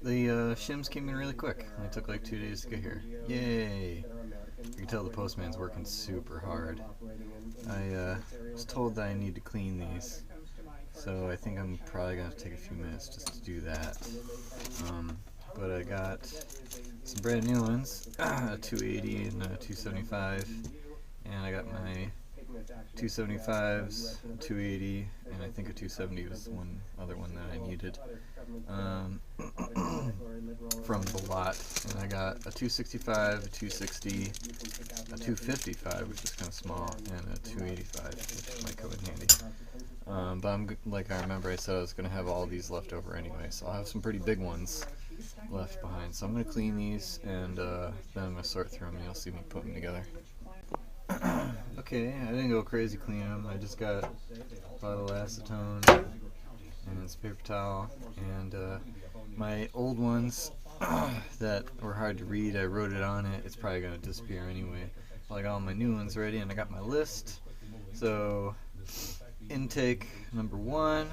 The shims came in really quick. It took like 2 days to get here. Yay! You can tell the postman's working super hard. I was told that I need to clean these, so I think I'm probably going to take a few minutes just to do that. But I got some brand new ones, a 280 and a 275, and I got my 275s, 280, and I think a 270 was the one other one that I needed from the lot. And I got a 265, a 260, a 255, which is kind of small, and a 285, which might come in handy. But like I remember I said I was going to have all these left over anyway, so I'll have some pretty big ones left behind. So I'm going to clean these, and then I'm going to sort through them, and you'll see me put them together. Okay, I didn't go crazy cleaning them. I just got a bottle of acetone and some paper towel, and my old ones that were hard to read, I wrote it on it. It's probably going to disappear anyway. Well, I got all my new ones ready, and I got my list. So intake number 1,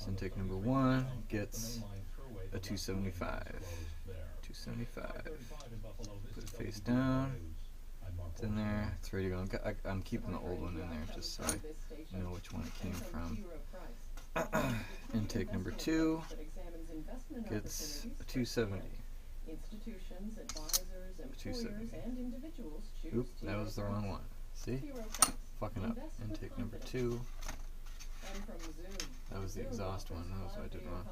intake number 1 gets a 275. 275. Put it face down. It's in there. It's ready to go. I'm keeping the old one in there just so I know which one it came from. Intake number 2 gets a 270. 270. Oop, that was the wrong one. See? Fucking up. Intake number 2. That was the exhaust one. That was what I did wrong.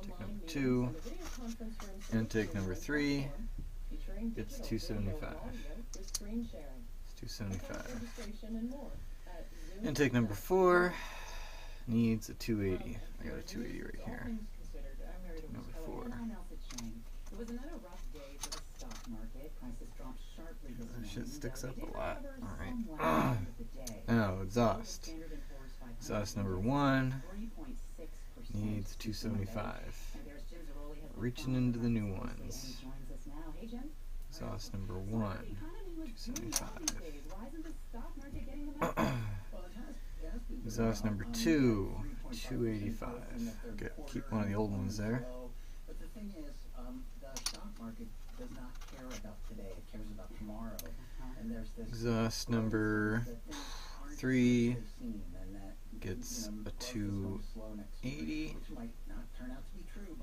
Intake number 2. Intake number 3. It's 275. It's 275. Intake number 4 needs a 280. I got a 280 right here. Intake number 4. That shit sticks up a lot. Alright. Now, exhaust. Exhaust number 1 needs 275. Reaching into the new ones. Exhaust number 1, 275. Exhaust number 2, 285. Okay, keep one of the old ones there. But the thing is, the stock market does not care about today, it cares about tomorrow. And there's this exhaust number 3 gets a 280.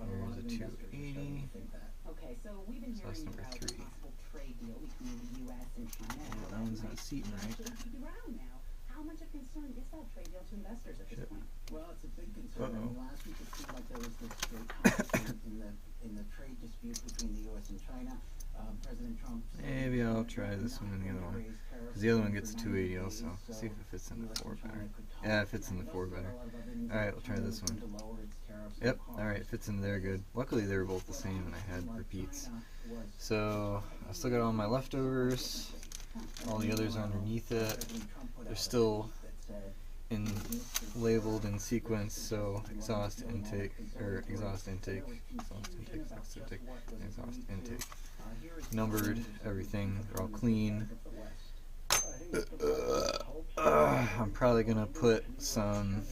There's a 280. Exhaust number 3. That one's not seating right. How much of concern is that trade deal to investors at this point? Well, it's a big concern. I mean, last week it seemed like there was this great conflict in the trade dispute between the U.S. and China. President Trump. Maybe I'll try this one and the other one, because the other one gets a 280 also. See if it fits in the 4 better. Yeah, it fits in the 4 better. Alright, we'll try this one. Yep, alright, fits in there good. Luckily they were both the same and I had repeats. So, I still got all my leftovers. All the others are underneath it. They're still labeled in sequence, so exhaust intake, exhaust intake, exhaust intake, exhaust intake, exhaust intake. Numbered, everything, they're all clean. I'm probably gonna put some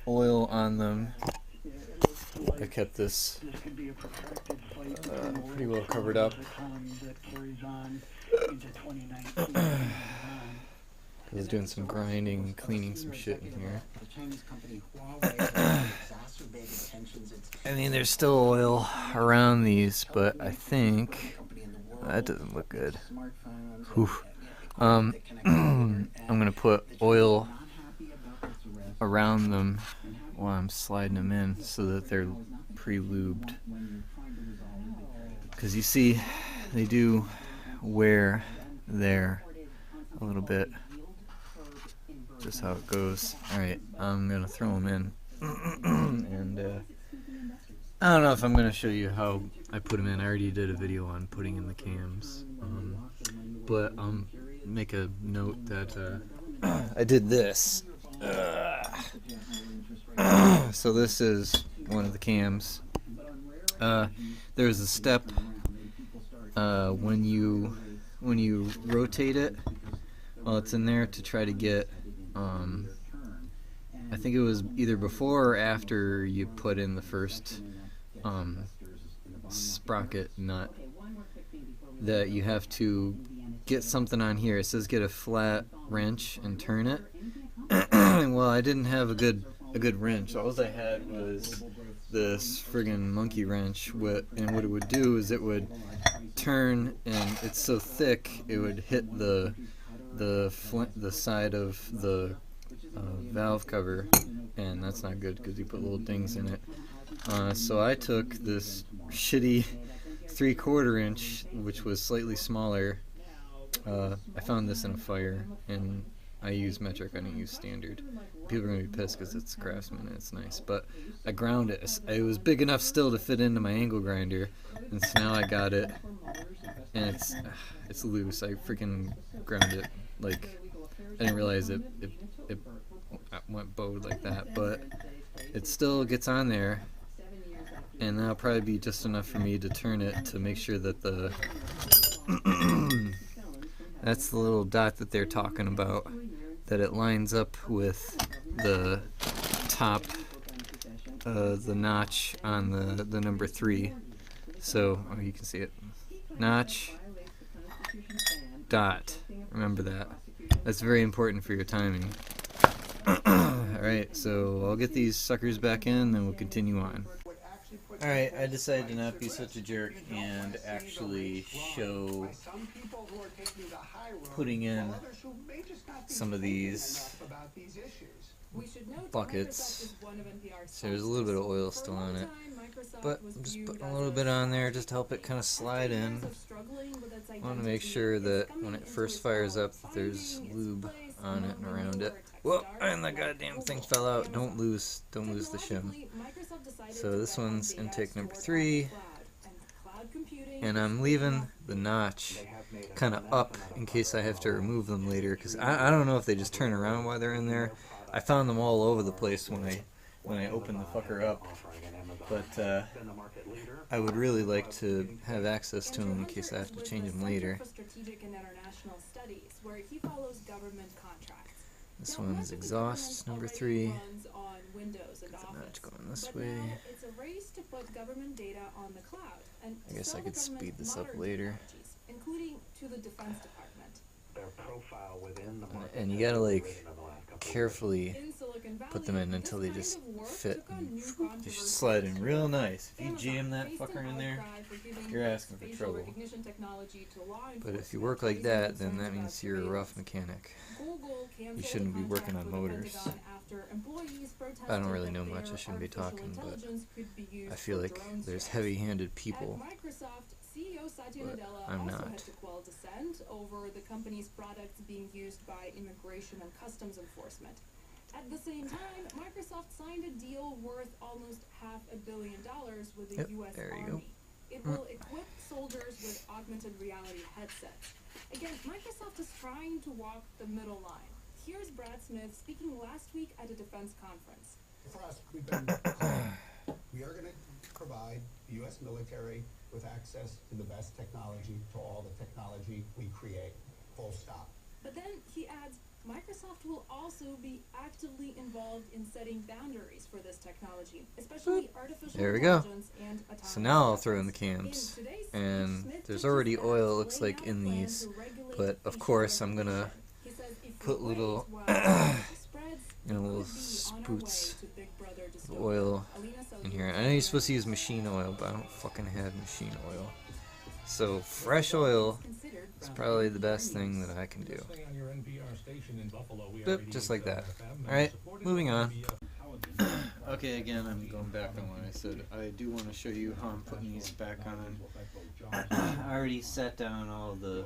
oil on them. I kept this pretty well covered up. I was doing some grinding and cleaning some shit in here. I mean, there's still oil around these, but I think that doesn't look good. Oof. I'm gonna put oil around them while I'm sliding them in so that they're pre-lubed. Because you see, they do wear there a little bit. Just how it goes. Alright, I'm gonna throw them in. And I don't know if I'm gonna show you how I put them in. I already did a video on putting in the cams. But make a note that I did this. So this is one of the cams. There's a step when you rotate it while it's in there to try to get I think it was either before or after you put in the first sprocket nut, that you have to get something on here. It says get a flat wrench and turn it. Well, I didn't have a good wrench. All I had was this friggin' monkey wrench, and what it would do is it would turn, and it's so thick it would hit the side of the valve cover, and that's not good because you put little dings in it. So I took this shitty 3/4 inch, which was slightly smaller. I found this in a fire, and I use metric, I didn't use standard. People are going to be pissed because it's Craftsman and it's nice, but I ground it. It was big enough still to fit into my angle grinder, and so now I got it, and it's loose. I freaking ground it, like, I didn't realize it went bowed like that, but it still gets on there, and that'll probably be just enough for me to turn it to make sure that the that's the little dot that they're talking about, that it lines up with the top, the notch on the number 3. So, oh, you can see it. Notch, dot. Remember that. That's very important for your timing. Alright, so I'll get these suckers back in, then we'll continue on. Alright, I decided to not be such a jerk and actually show putting in some of these buckets. So there's a little bit of oil still on it, but I'm just putting a little bit on there just to help it kind of slide in. I want to make sure that when it first fires up that there's lube on it and around it. Whoa, and the goddamn thing fell out. Don't lose the shim. So this one's intake number 3, and I'm leaving the notch kind of up in case I have to remove them later, because I don't know if they just turn around while they're in there. I found them all over the place when I opened the fucker up, but I would really like to have access to them in case I have to change them later. This one's exhaust number 3. Got the notch going this way. I guess I could speed this up later. And you gotta like carefully put them in until they just fit. They should slide in real nice. If you jam that fucker in there, you're asking for trouble. But if you work like that, then that means you're a rough mechanic. You shouldn't be working on motors. I don't really know much, I shouldn't be talking, but I feel like there's heavy-handed people, but I'm not. Over the company's products being used by immigration and customs enforcement. At the same time, Microsoft signed a deal worth almost $500 million with the U.S. Army. It will equip soldiers with augmented reality headsets. Again, Microsoft is trying to walk the middle line. Here's Brad Smith speaking last week at a defense conference. For us, we are going to provide the U.S. military with access to the best technology, to all the technology we create, full stop. But then he adds, Microsoft will also be actively involved in setting boundaries for this technology, especially artificial intelligence and autonomous. So now I'll throw in the cams, and there's already oil, it looks like, in these, but of course I'm going to put little, little spoots of oil in here. I know you're supposed to use machine oil, but I don't fucking have machine oil. So fresh oil is probably the best thing that I can do. Boop, just like that. Alright, moving on. Okay, again, I'm going back on what I said. I do want to show you how I'm putting these back on. I already set down all the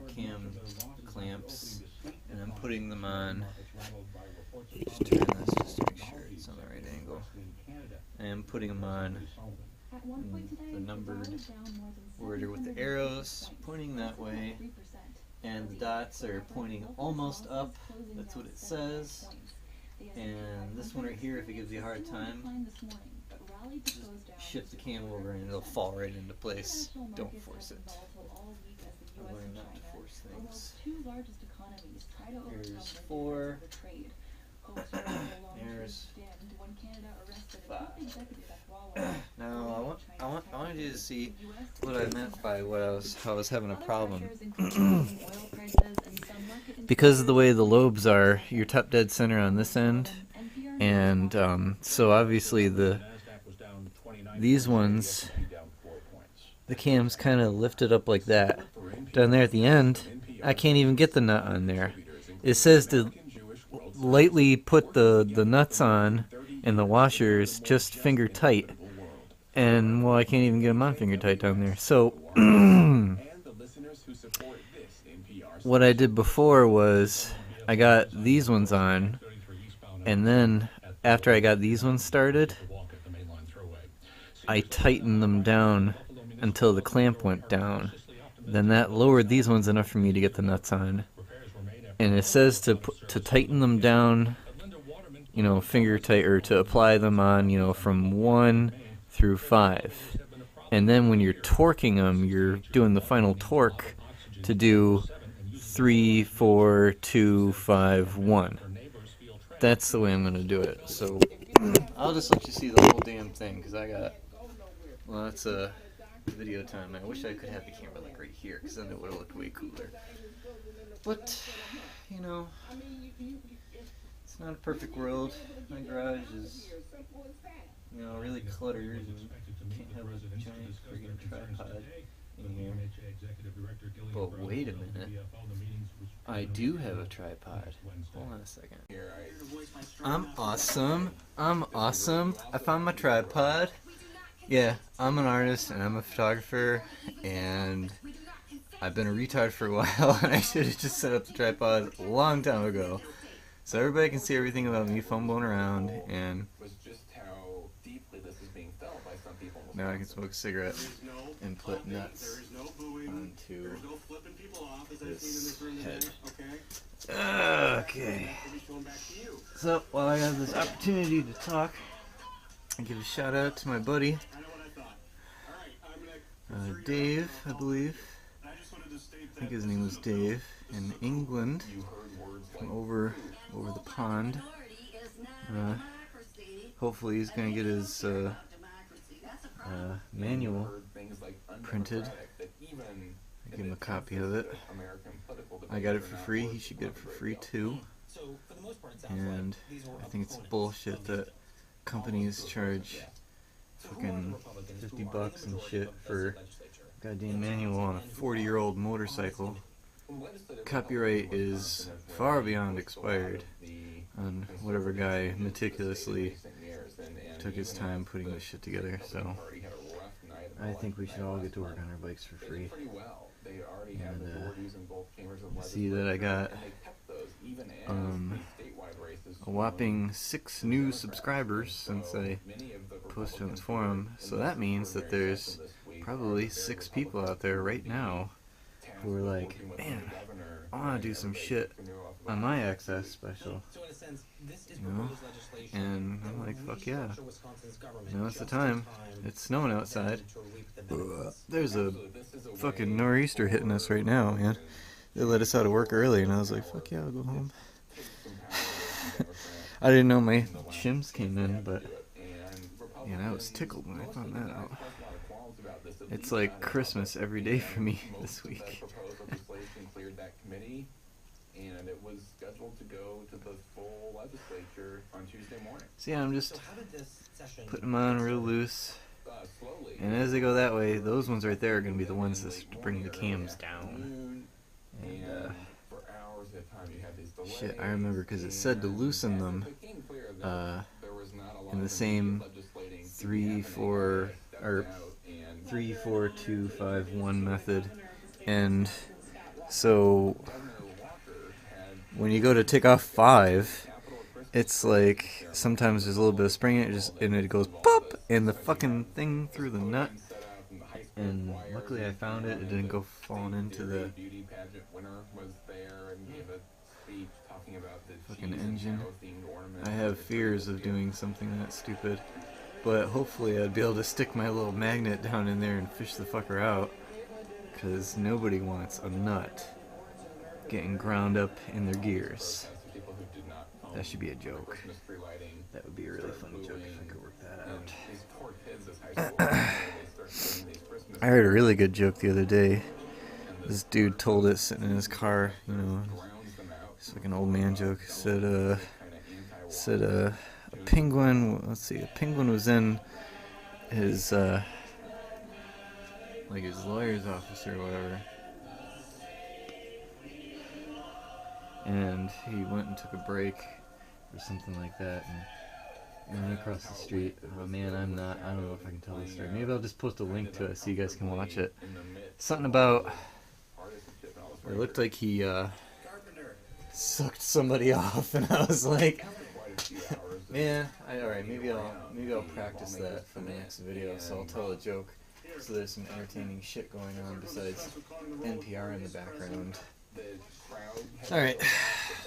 cam clamps, and I'm putting them on. Just turn this just to make sure it's on the right angle. I am putting them on the numbered order with the arrows pointing that way, and the dots are pointing almost up. That's what it says. And this one right here, if it gives you a hard time, just shift the cam over and it'll fall right into place. Don't force it. I learned not to force things. Here's 4. There's 5. Now I wanted you to see what I meant by how I was having a problem. Because of the way the lobes are, you're top dead center on this end, and so obviously these ones, the cam's kind of lifted up like that. Down there at the end, I can't even get the nut on there. It says to lightly put the nuts on and the washers just finger tight, and well, I can't even get them on finger tight down there. So what I did before was I got these ones on, and then after I got these ones started, I tightened them down until the clamp went down. Then that lowered these ones enough for me to get the nuts on. And it says to tighten them down, you know, finger tight, or to apply them on, you know, from 1 through 5. And then when you're torquing them, you're doing the final torque to do 3, 4, 2, 5, 1. That's the way I'm going to do it. So I'll just let you see the whole damn thing, because I got lots of video time. I wish I could have the camera like right here, because then it would have looked way cooler. But, you know, it's not a perfect world. My garage is, you know, really cluttered, and can't have a giant friggin' tripod in here. But wait a minute, I do have a tripod. Hold on a second. I'm awesome. I'm awesome. I found my tripod. Yeah, I'm an artist and I'm a photographer, and I've been a retard for a while, and I should have just set up the tripod a long time ago, so everybody can see everything about me fumbling around. And now I can smoke a cigarette and put nuts onto this head. Okay. So while I have this opportunity to talk, I give a shout out to my buddy Dave, I believe. I think his name was Dave, in England, from over the pond. Hopefully he's gonna get his manual printed. I give him a copy of it. I got it for free. He should get it for free too. And I think it's bullshit that companies charge fucking $50 and shit for goddamn manual on a 40-year-old motorcycle. Copyright is far beyond expired on whatever guy meticulously took his time putting this shit together. So I think we should all get to work on our bikes for free. And see that I got a whopping 6 new subscribers since I posted on this forum. So that means that there's probably 6 people out there right now who are like, man, I want to do some shit on my XS special, you know? And I'm like, fuck yeah. Now it's the time. It's snowing outside. There's a fucking nor'easter hitting us right now, man. They let us out of work early, and I was like, fuck yeah, I'll go home. I didn't know my shims came in, but man, I was tickled when I found that out. It's like Christmas every day for me this week. And it was scheduled to go to the full legislature on Tuesday morning. So yeah, I'm just putting them on real loose. And as they go that way, those ones right there are going to be the ones that bring the cams down. And shit, I remember because it said to loosen them in the same 3, 4, 2, 5, 1 method. And so when you go to take off 5, it's like sometimes there's a little bit of spring in it, and it goes pop, and the fucking thing through the nut. And luckily I found it. It didn't go falling into the fucking engine. I have fears of doing something that stupid, but hopefully I'd be able to stick my little magnet down in there and fish the fucker out, because nobody wants a nut getting ground up in their gears. That should be a joke. That would be a really funny joke if I could work that out. I heard a really good joke the other day. This dude told it sitting in his car, you know. It's like an old man joke. He said, a penguin, let's see, a penguin was in his, like his lawyer's office or whatever. And he went and took a break or something like that, and went across the street. Oh man, I don't know if I can tell this story. Maybe I'll just post a link to it so you guys can watch it. Something about, it looked like he sucked somebody off, and I was like, man, alright, maybe I'll practice that for the next video, so I'll tell a joke. So there's some entertaining shit going on besides NPR in the background. Alright,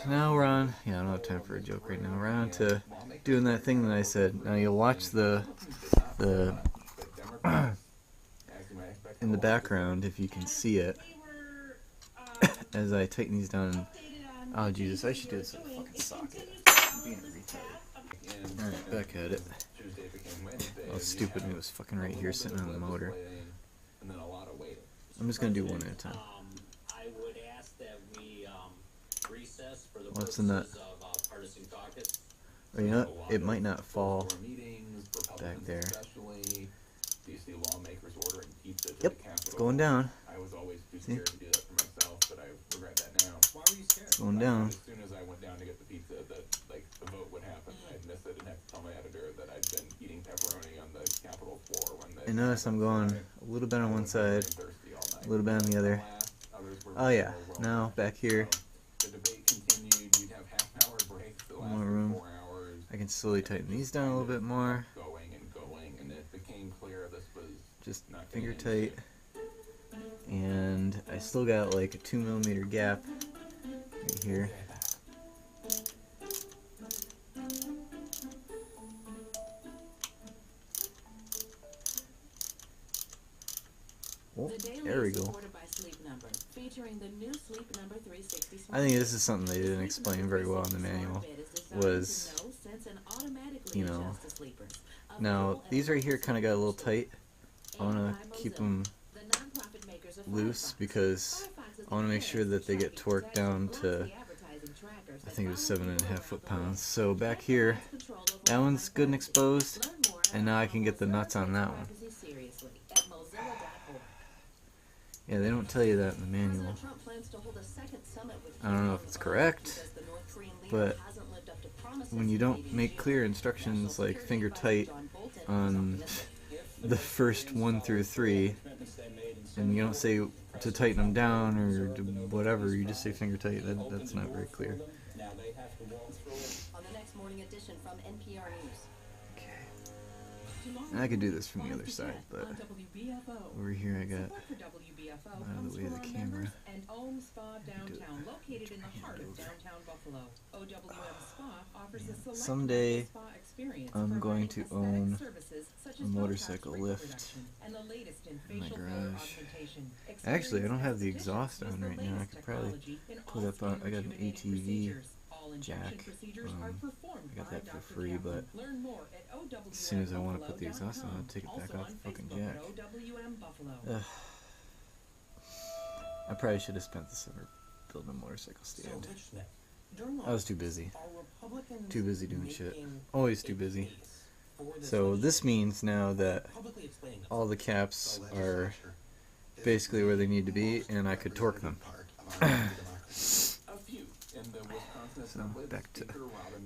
now we're on, I don't have time for a joke right now. We're on to doing that thing that I said. Now you'll watch the in the background, if you can see it, as I tighten these down. Oh Jesus, I should do this with a fucking socket. I'm being a retard. Alright, back at it. Oh, stupid, it was fucking right here sitting on the motor. I'm just gonna do one at a time. What's the nut? Or you know what? It might not fall back there. Yep, it's going down. See? It's going down. And notice I'm going a little bit on one side, a little bit on the other. Oh yeah, now back here. More room. I can slowly tighten these down a little bit more. Just finger tight. And I still got like a 2mm gap right here. Oh, there we go. I think this is something they didn't explain very well in the manual. Was, you know, now these right here kind of got a little tight. I want to keep them loose because I want to make sure that they get torqued down to, I think it was 7.5 foot-pounds. So back here, that one's good and exposed, and now I can get the nuts on that one. Yeah, they don't tell you that in the manual. I don't know if it's correct, but when you don't make clear instructions like finger tight on the first 1 through 3, and you don't say to tighten them down or whatever, you just say finger tight, that's not very clear. And I could do this from the other side, but over here I got out of the way of the camera. Someday I'm going to own a motorcycle lift in my garage. Actually, I don't have the exhaust on right now. I could probably put up on, I got an ATV jack. I got that for free, but as soon as I want to put the exhaust on, I'll take it back off the fucking jack. I probably should have spent the summer building a motorcycle stand. I was too busy. Too busy doing shit. Always too busy. So this means now that all the caps are basically where they need to be, and I could torque them. So back to,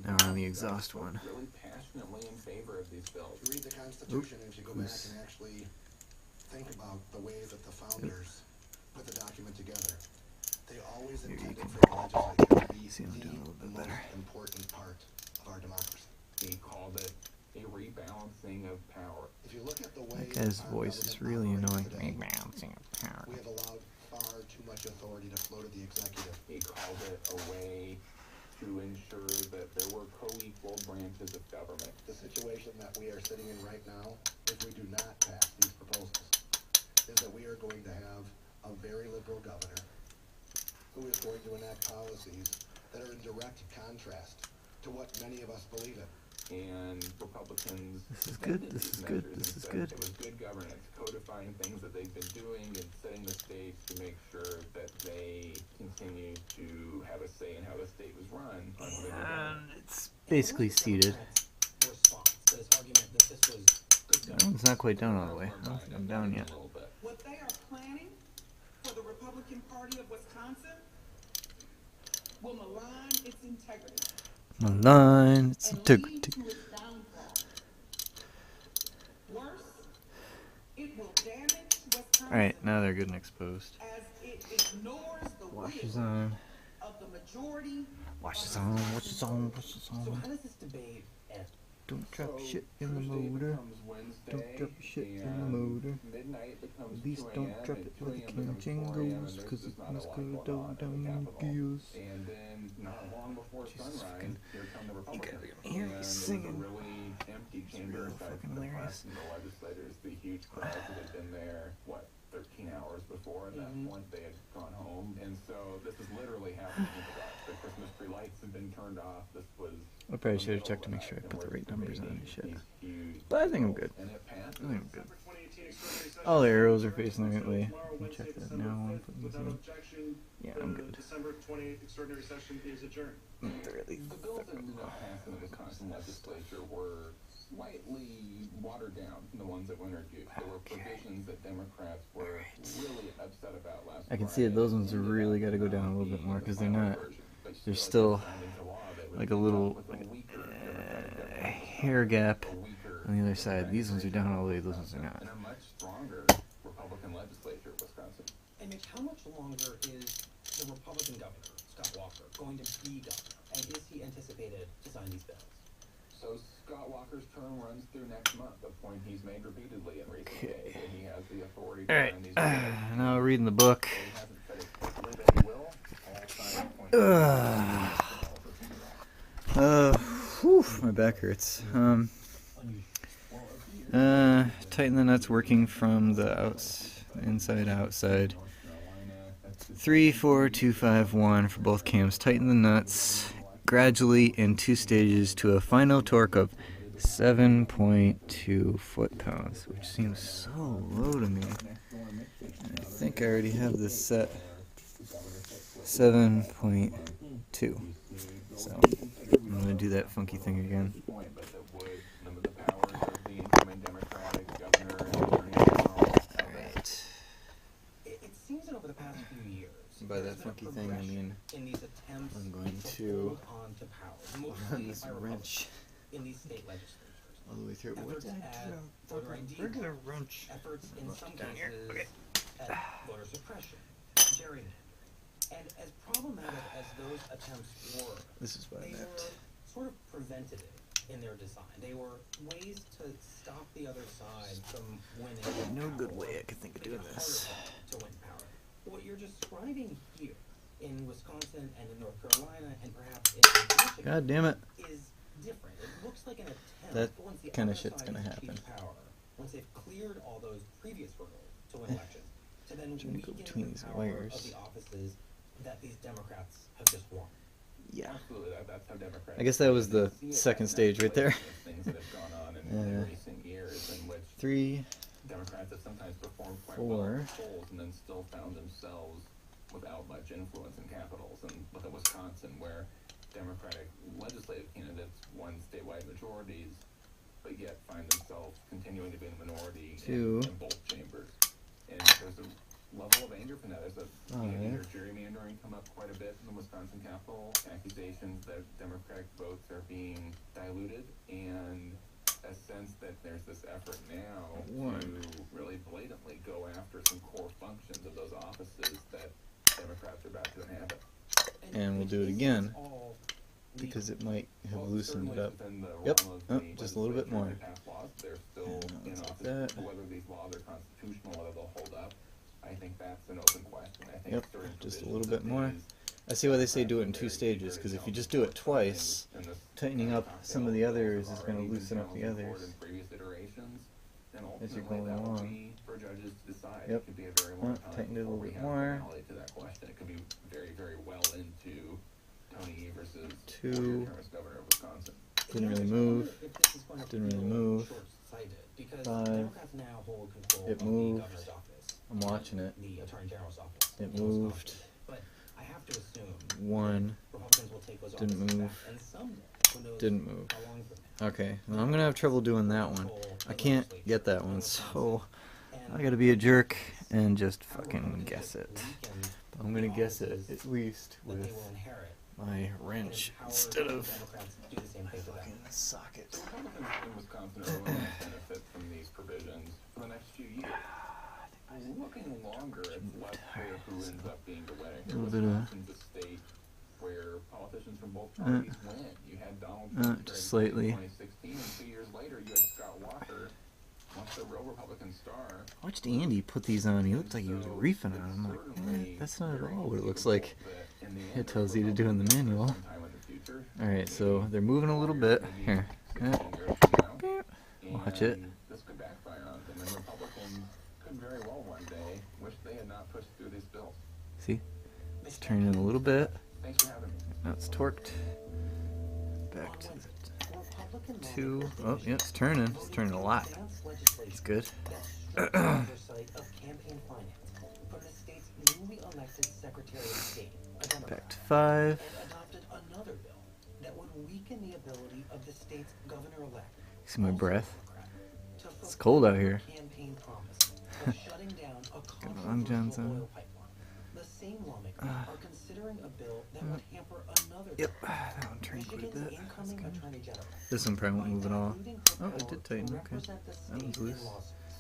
now we're on the exhaust one. Read the Constitution, if you go back and actually think about the way that the founders put the document together, they always intended for the legislature to be the most important part of our democracy. He called it a rebalancing of power. If you look at the way that guy's voice is really annoying. Today, Rebalancing of power. we have allowed far too much authority to flow to the executive. He called it a way to ensure that there were co-equal branches of government. The situation that we are sitting in right now, if we do not pass these proposals, is that we are going to have a very liberal governor who is going to enact policies that are in direct contrast to to what many of us believe it. And Republicans This is good, this is good, this is good. It was good governance, codifying things that they've been doing and setting the stage to make sure that they continue to have a say in how the state was run. And it's basically seated. Response to this argument that this was good That one's not quite down all the way. I don't think I'm down yet. What they are planning for the Republican Party of Wisconsin will malign its integrity Malign, it's and integrity. lead to its downfall. Worse, it will damage Wisconsin Alright, now they're good and exposed. as it ignores the Wash is will on. of the majority. Wash is on, wash is on, wash is So on. how does this debate end? Don't drop shit in the motor. Don't drop shit in the motor. Midnight becomes At least 2 don't a.m., drop and it 2 where the a.m. can becomes 4 a.m., goes, and there's because just it not a must lot go going down, on in down the in the Capitol. gears. And then, not long before sunrise, here come the Republicans. hear me And it's singing. a really empty chamber real aside fucking from the hilarious. press and the legislators, the huge crowds that had been there, 13 hours before. At that point, they had gone home. And so this is literally happening in the dark. The Christmas tree lights have been turned off. This was I probably should have checked to make sure I put the right numbers on and shit. But I think I'm good. And it passed. I think I'm good. All the arrows are facing the right way. Let me check that now. Yeah, I'm good. December 28th extraordinary session is adjourned. Really The bills that ended up passing the Wisconsin legislature were slightly watered down from the ones that were introduced. There were provisions that Democrats were really upset about last I can see that those ones really got to go down a little bit more because they're not. There's still like a little hair gap on the other side. These ones are down all the way. Those ones are not. And a much stronger Republican legislature of Wisconsin. And Mitch, how much longer is the Republican governor, Scott Walker, going to be governor? And is he anticipated to sign these bills? So Scott Walker's term runs through next month, a point he's made repeatedly in recent days, and he has the authority to All right. sign these bills. Now reading the book. He hasn't said explicitly that he will. All sign points Whew, my back hurts. Tighten the nuts working from the inside outside. 3, 4, 2, 5, 1 for both cams. Tighten the nuts gradually in 2 stages to a final torque of 7.2 foot-pounds, which seems so low to me. I think I already have this set 7.2. So I'm gonna do that funky thing again. point, but that would limit the powers of the incoming Democratic governor and attorney general. Alright. It seems that over the past few years, By there's that been a funky thing, I progression mean in these attempts I'm going to to hold on to power, run mostly this by wrench Republicans in these state legislatures. all the way through. What Efforts did I at do? voter ID, Regular wrench. efforts in some down here. cases Okay. at voter suppression, gerrymandering. And as problematic as those attempts were, This is what I they meant. were sort of preventative in their design. They were ways to stop the other side from winning. No good power, way I could think of make it doing this. harder to win power. What you're describing here in Wisconsin and in North Carolina and perhaps in Michigan God damn it. is different. It looks like an attempt. That once the kinda other shit's side gonna has happen. achieved Power, once they've cleared all those previous hurdles to win elections, to then Trying to go weaken between the these power wires. of the offices that these Democrats have just won. Yeah. Absolutely, that's how Democrats. I guess that was the see it second as stage right there. Things that have gone on in recent years, in which 3, Democrats have sometimes performed quite 4. well in polls and then still found themselves without much influence in capitals. And look at Wisconsin, where Democratic legislative candidates won statewide majorities, but yet find themselves continuing to be in the minority 2. in both chambers. And there's a level of anger from that. There's a you hear gerrymandering come up quite a bit in the Wisconsin Capitol, accusations that Democratic votes are being diluted, and a sense that there's this effort now to really blatantly go after some core functions of those offices that Democrats are about to inhabit. And we'll do it again because it might have loosened it up. Yep. Oh, just a little bit more. They're still in like office. that. Whether these laws are constitutional, whether they'll hold up, I think that's an open question. I think Yep, certain just a provisions little bit of more. these I see why they say do it in 2 stages, because if you just do it twice, in this tightening up some of the others is going to already loosen up the been challenged others. in previous iterations, then As you're ultimately going that will along. be for judges to decide. Yep. It could be a very long time tightened it a before little we bit have more. finality to that question. It could be very, very well into Tony Evers's 2. term as governor of Wisconsin. Didn't really move. If this is going to Didn't really feel move. short-sighted, because 5. Democrats now hold control It of the moved. governor's office, I'm watching it. the attorney general's office. It in moved. Wisconsin. But I have to assume 1. Republicans will take those Didn't offices move. back, and someday, who knows Didn't move. how long from now. Okay, well, I'm gonna have trouble doing that one. I can't get that one, so I gotta be a jerk and just fucking guess it. I'm gonna guess it at least That they with will inherit. my wrench How instead are of Democrats do the same thing to them? fucking socket. The Republicans in Wisconsin are going to benefit from these provisions for the next few years. Looking longer, it's less clear who ends up being the winner. A little bit of Wisconsin's a state where politicians from both parties win. You had Donald Trump just slightly. in 2016, and 2 years later you had Scott Walker, once the real Republican star. I watched Andy put these on. He looked like he was reefing on them. I'm like, that's not at all what it looks like. It tells you to do in the manual. Alright, so they're moving a little bit. Here. Watch it. This could backfire on them, and Republicans could very well one day wish they had not pushed through these bills. See? It's turning a little bit. Thanks for having me. Now it's torqued. Back to the 2. Oh, yeah, it's turning. It's turning a lot. It's good. Oversight of campaign finance from the state's newly elected Secretary of State, a Democrat, Back to 5. and adopted another bill that would weaken the ability of the state's governor-elect, See my breath? Democrat, to It's cold out here. fulfill campaign promise of shutting down a Long John's controversial on. oil pipeline. The same lawmakers are considering a bill that would hamper another Yep, bill. that one turned quite a Michigan's bit. That's incoming good. attorney general. This one probably won't move at all. diluting her Oh, it power did to tighten, okay. represent the That one's state in loose. lawsuits.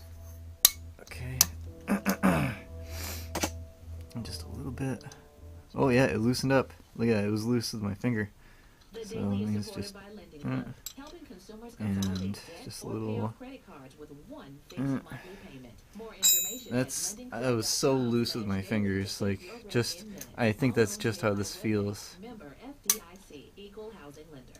Okay. Just a little bit. Oh yeah, it loosened up. Look at it, it was loose with my finger. The So Daily I think is it's just supported by Lending Club, helping consumers and consolidate debt just a or pay little. off credit cards with one fixed monthly payment. More information That's I was so loose with my fingers, like just I think that's just how this feels. Member FDIC, Equal Housing Lender.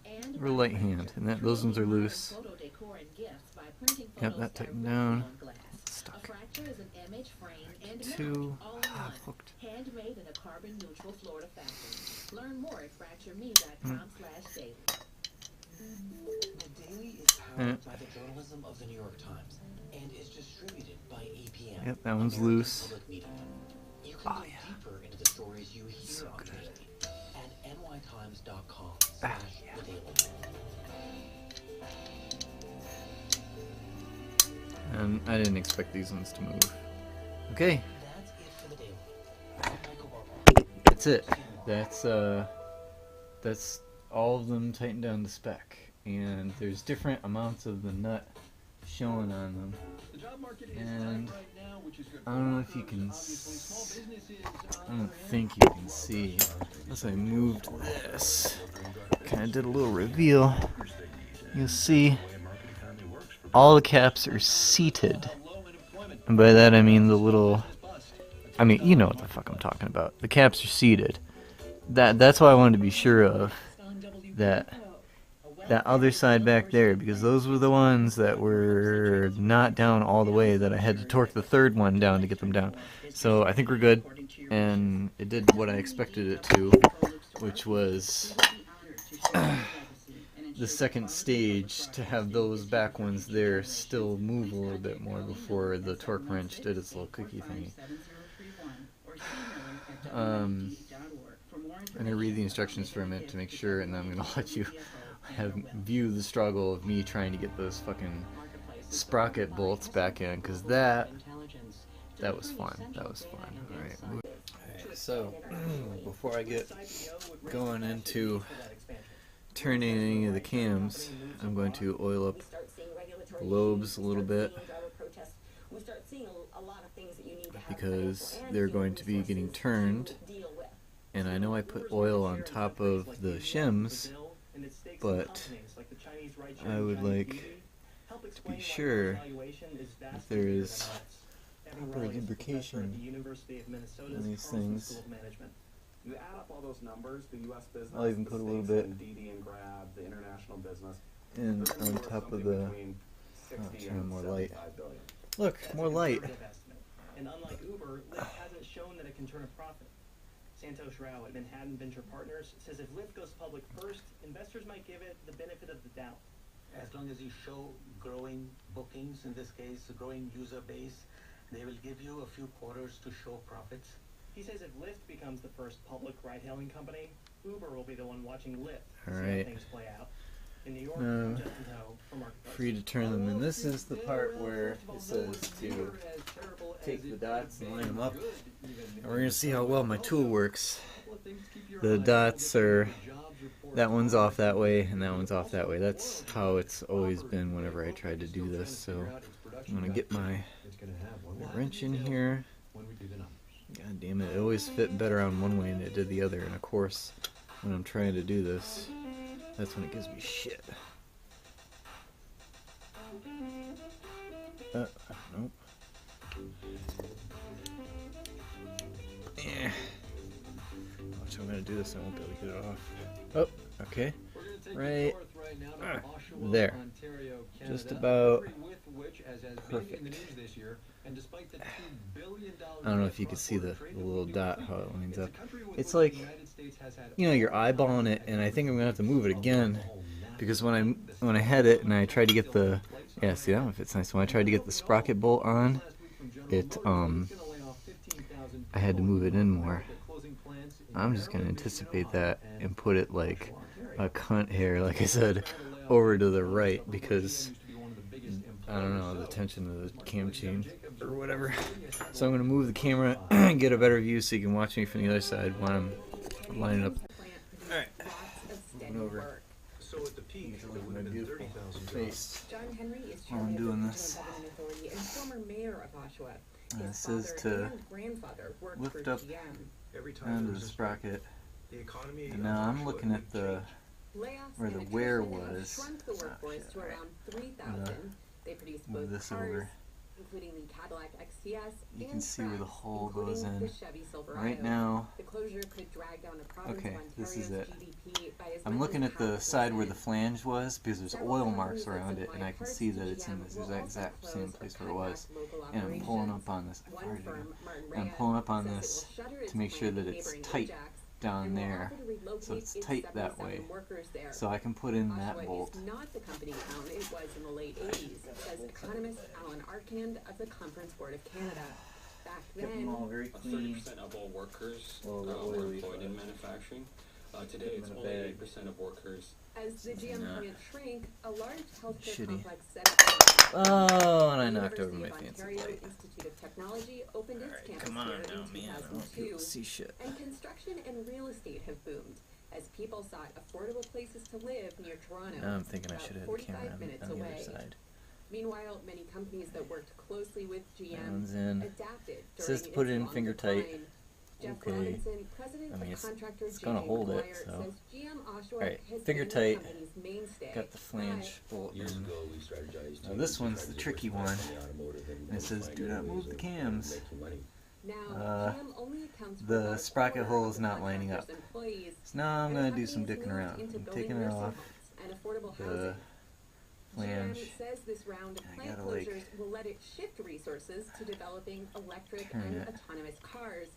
And Real light hand, and that those ones are loose. photo decor and gifts by printing Yep, photos that tightened directly down. on glass. A Stuck. fracture is an image frame and 2. mount all in one. Hooked. Handmade in a carbon neutral Florida factory. Learn more at fractureme.com/daily. The Daily is powered by the journalism of the New York Times and is distributed by APM. Yep, that one's American loose. Public Media. You can Oh, go yeah. deeper into the stories you hear So on good. Daily at nytimes.com/the yeah. Daily. And I didn't expect these ones to move. Okay, That's it for the Daily. I'm Michael Barber. that's it. That's all of them tightened down to spec. And there's different amounts of the nut showing on them. And I don't know if you can I don't think you can see unless I moved this. Kinda did a little reveal. You'll see all the caps are seated. And by that I mean the little you know what the fuck I'm talking about. The caps are seated. That's why I wanted to be sure of that other side back there, because those were the ones that were not down all the way, that I had to torque the third one down to get them down. So I think we're good, and it did what I expected it to, which was the second stage, to have those back ones there still move a little bit more before the torque wrench did its little cookie thingy. I'm going to read the instructions for a minute to make sure, and then I'm going to let you view the struggle of me trying to get those fucking sprocket bolts back in, because that was fun. That was fun. Alright, so before I get going into turning any of the cams, I'm going to oil up the lobes a little bit, because they're going to be getting turned, and I know I put oil on top of the shims, but I would like to be sure that there is proper lubrication on these things. You add up all those numbers, the U.S. business, I'll even put a little bit and DD and Grab, the international business, in on top of the. Turn more light. Look, more light. And unlike Uber, Lyft hasn't shown that it can turn a profit. Santosh Rao at Manhattan Venture Partners says if Lyft goes public first, investors might give it the benefit of the doubt. As long as you show growing bookings, in this case, a growing user base, they will give you a few quarters to show profits. He says if Lyft becomes the first public ride-hailing company, Uber will be the one watching Lyft to All see right. how things play out. In New York, No. Justin Ho for Marketplace. Free to turn them, and this is the part where it says to take the dots and line them up. And we're going to see how well my tool works. The dots are, that one's off that way and that one's off that way. That's how it's always been whenever I tried to do this. So I'm going to get my wrench in here. God damn it, it always fit better on one way than it did the other. And of course, when I'm trying to do this, that's when it gives me shit. Nope. Yeah. Watch, I'm gonna do this, I won't be able to get it off. Oh, okay. Right there. Just about perfect. I don't know if you can see the little dot, how it lines up. It's like, you know, you're eyeballing it, and I think I'm gonna have to move it again, because when I had it and I tried to get the, yeah, see, that one fits nice. When I tried to get the sprocket bolt on, it I had to move it in more. I'm just gonna anticipate that and put it like a cunt hair, like I said, over to the right, because I don't know, the tension of the cam chain or whatever. So I'm gonna move the camera and get a better view so you can watch me from the other side when I'm lining up. Alright, moving over. So at the peak, Look at my beautiful face John Henry is while I'm chairman doing of the this. Regional Government Authority and former mayor of Oshawa. His This is father to and grandfather worked lift for up GM. every time onto there's the a sprocket. the economy And now I'm looking at the Layoffs where the and wear attrition have was. shrunk the workforce to Alright. around 3,000. They produce Move both this cars, over. including the Cadillac XTS, You and can see where the trucks, hole goes including in. the Chevy Silverado. Right now, The closure could drag down the province okay, of this is Ontario's it. GDP by as I'm much looking as at the 0.5%. side where the flange was, because there's Several oil companies marks that around it, supply and I can parts see to that it's in GM this will also exact close same or place cut where it was. back local And I'm pulling operations. up on this. One Already firm, Martin I'm Rand, pulling up on says it this will shutter its to make sure plant that in it's neighboring tight Ajax down and will there, offer to relocate so it's its tight that 77 way. workers there. So I can put in that Oshawa bolt. is not the company town it was in the late 80s, says economist Alan Arkand of the Conference Board of Canada. Back Get them all then, very clean. 30% of all workers Well, the were oily employed in part. manufacturing. Today, Put it's them in a only bag. 8% of workers. as the GM Nah. plant shrank, a large healthcare Shitty. complex set up. Oh, and I The knocked over University my of fancy Ontario plate. Institute of Technology opened its Alright, campus come on here now, in man. I don't want people 2002, to see shit. and construction and real estate have boomed as people sought affordable places to live near Toronto. Now I'm thinking I about should have had the 45 camera minutes on the away. other side. Meanwhile, many companies that worked closely with GM One's in. adapted It says during to put it its in long finger tight. decline. Jeff Okay. Robinson, president I mean, of contractor it's gonna J.A. hold it, McGuire, so. says GM Oshawa Alright, has finger been the tight. company's mainstay. Got the flange bolt in. Years ago, we strategized Now to this one's try the to tricky diversify one. from the automotive And it says, find do not other move ways the of cams. making money. Now, GM only accounts for the about a sprocket quarter hole of is the not lining up. contractor's employees, So now I'm and going the to do some company's dicking moved around. into I'm building taking it nursing off homes and affordable the housing. flange. GM says this round of I plant gotta, like, closures will let it shift resources to developing electric turn and it. autonomous cars.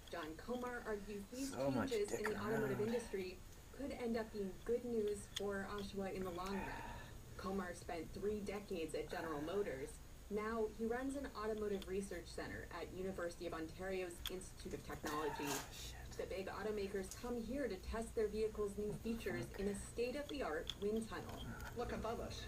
John Komar argues these So much changes in the dicking automotive around. industry could end up being good news for Oshawa in the long run. Komar spent 3 decades at General Motors. Now he runs an automotive research center at University of Ontario's Institute of Technology. The big automakers come here to test their vehicles' new features in a state-of-the-art wind tunnel. Look above us.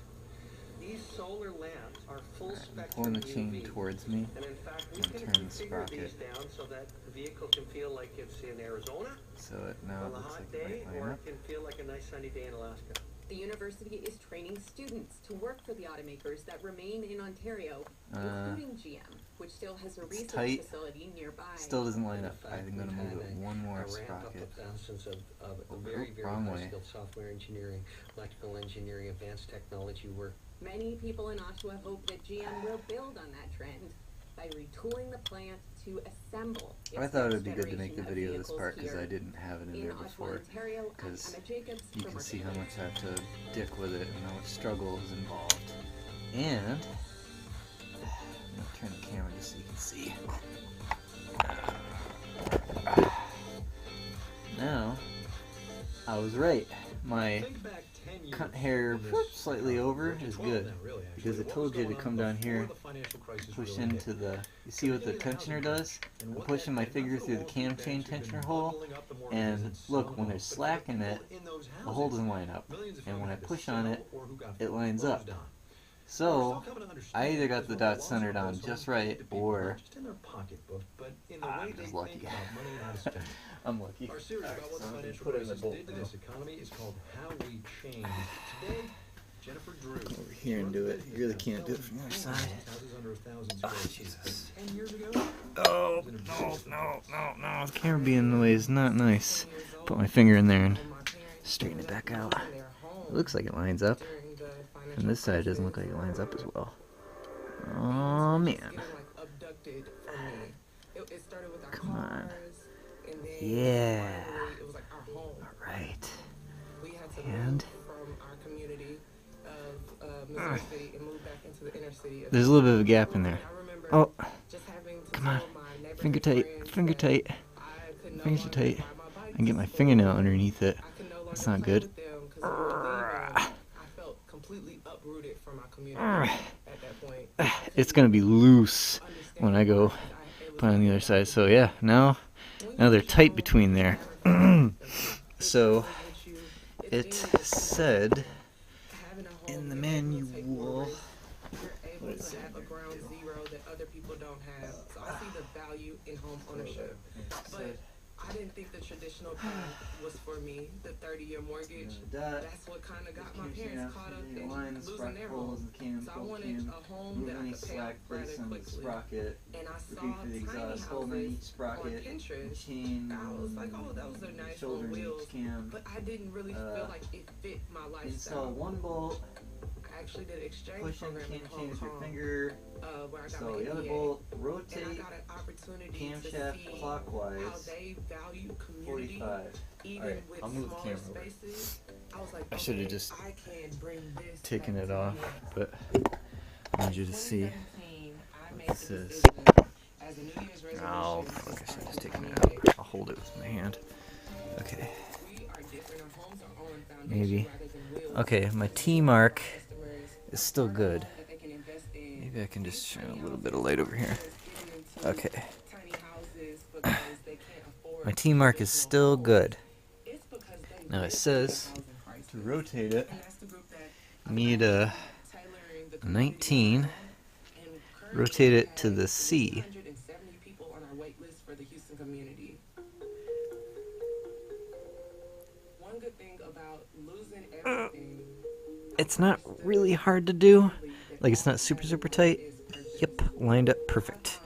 These solar lamps are full spectrum Pulling the chain UV. towards me. And in fact, we and can turn the configure sprocket. these down so that the vehicle can feel like it's in Arizona So it now on a looks hot like day, it might line or up. it can feel like a nice sunny day in Alaska. The university is training students to work for the automakers that remain in Ontario, including GM, which still has a research tight. facility nearby. Still doesn't line up. In fact, I'm going to we've move had it one a more ramp up sprocket. of thousands of Oh, very, very wrong high way. skilled software engineering, electrical engineering, advanced technology work. Many people in Oshawa hope that GM will build on that trend by retooling the plant to assemble its I thought it would next be good to make the generation of video of this vehicles part because here. I didn't have it in there Oshawa, before. Ontario, I'm Because Emma Jacobs you for can see how Marketplace. much I have to dick with it and how much struggle is involved. And I'm going to turn the camera just so you can see. now I was right. My hair slightly over is good because I told you to come down here, push into the, you see what the tensioner does? I'm pushing my finger through the cam chain tensioner hole, and look, when there's slack in it, the hole doesn't line up, and when I push on it, it lines up. So I either got the dots centered on just right, or I'm just lucky. I'm lucky. Our series about what the financial crisis did to this economy is called How We Changed. Today, Jennifer Drew. Over here and do it. You really can't do it from the other side. Oh, Jesus. 10 years ago. Oh, no. The camera being in the way is not nice. Put my finger in there and straighten it back out. It looks like it lines up. And this side doesn't look like it lines up as well. Oh, man. Come on. Yeah. Alright. And there's a little bit of a gap in there. Oh, come on. Finger tight. Finger tight. Fingers are tight. I can get my fingernail underneath it. That's not good. It's gonna be loose when I go put on the other side. So yeah, now they're tight between there. So it said in the manual, what is it? I didn't think the traditional path was for me. The 30-year mortgage, that's what kind of got my parents caught up in losing their home. So I wanted a home that I could pay off rather quickly. And I saw tiny houses on Pinterest. I was like, oh, those are nice on wheels. But I didn't really feel like it fit my lifestyle. Install one bolt. I actually did an exchange push in program cam in chain with your Hong Kong, finger. Where I got So my the other MBA, bolt, and I rotate got an opportunity camshaft to see clockwise. how they value community, 45. even Alright, with I'll move the smaller camera over. spaces. I was like, I should have okay, just I can bring this taken back it to off, me. but I need you to see 2017, I made what the this is. decision as a New Year's resolution Oh, to fuck, I should start have just taken it community. out. I'll hold it with my hand. Okay. We are different. Our homes are on foundation Maybe. rather than wheels. Okay, my T mark is still good. That they can invest in. Maybe I can just shine a little bit of light over here. Okay. Tiny houses because they can't afford My T mark is still good. It's because they Now it live says in housing crisis. to rotate it, And that's the group that you need a tailoring the 19. and currently Rotate it we to have the C. 170 people on our wait list for the Houston community. One good thing about losing everything, It's not really hard to do. Like, it's not super tight. Yep, lined up perfect.